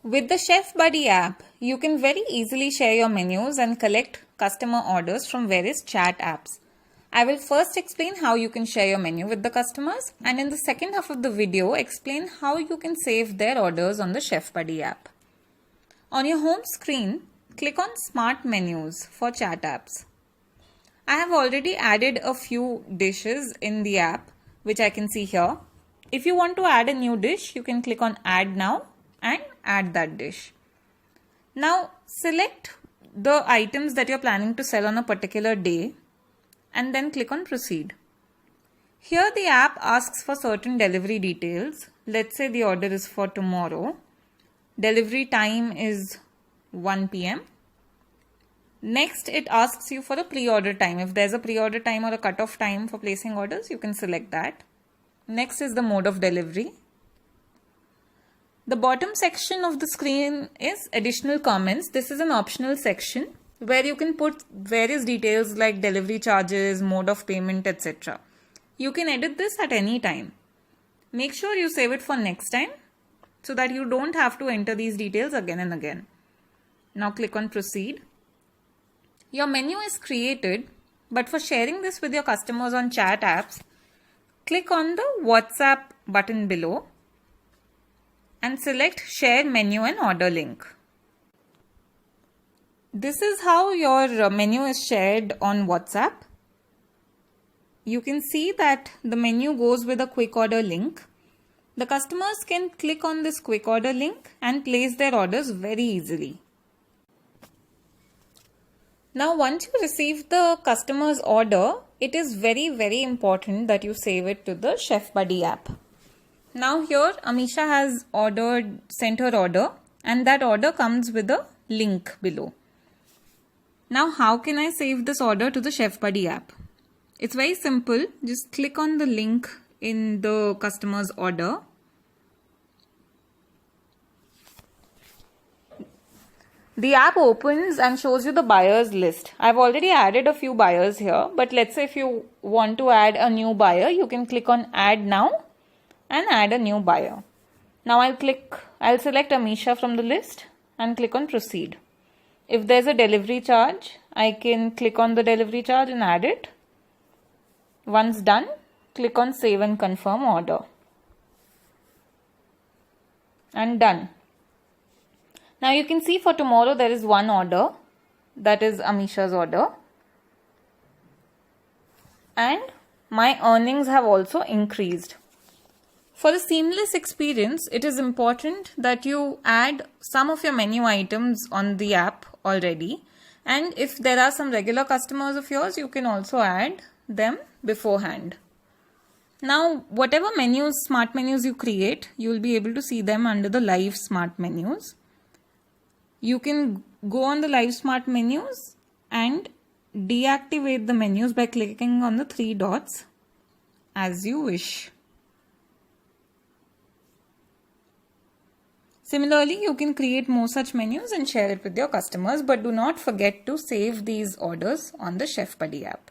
With the Chef Buddy app, you can very easily share your menus and collect customer orders from various chat apps. I will first explain how you can share your menu with the customers, and in the second half of the video explain how you can save their orders on the Chef Buddy app. On your home screen, click on Smart Menus for chat apps. I have already added a few dishes in the app, which I can see here. If you want to add a new dish, you can click on Add Now and add that dish. Now select the items that you're planning to sell on a particular day and then click on Proceed. Here the app asks for certain delivery details. Let's say the order is for tomorrow. Delivery time is 1 p.m. Next, it asks you for a pre-order time. If there's a pre-order time or a cutoff time for placing orders, you can select that. Next is the mode of delivery. The bottom section of the screen is additional comments. This is an optional section where you can put various details like delivery charges, mode of payment, etc. You can edit this at any time. Make sure you save it for next time so that you don't have to enter these details again and again. Now click on Proceed. Your menu is created, but for sharing this with your customers on chat apps, click on the WhatsApp button below and select Share Menu and Order Link. This is how your menu is shared on WhatsApp. You can see that the menu goes with a quick order link. The customers can click on this quick order link and place their orders very easily. Now once you receive the customer's order, it is very important that you save it to the Chef Buddy app. Now here Amisha has sent her order, and that order comes with a link below. Now how can I save this order to the Chef Buddy app? It's very simple. Just click on the link in the customer's order. The app opens and shows you the buyers list. I've already added a few buyers here, but let's say if you want to add a new buyer, you can click on Add Now and add a new buyer. Now I'll select Amisha from the list and click on Proceed. If there's a delivery charge, I can click on the delivery charge and add it. Once done, click on Save and Confirm Order. And done. Now you can see for tomorrow there is one order, that is Amisha's order. And my earnings have also increased. For a seamless experience, it is important that you add some of your menu items on the app already. And if there are some regular customers of yours, you can also add them beforehand. Now, whatever smart menus you create, you will be able to see them under the live smart menus. You can go on the live smart menus and deactivate the menus by clicking on the 3 dots as you wish. Similarly, you can create more such menus and share it with your customers, but do not forget to save these orders on the Chef Buddy app.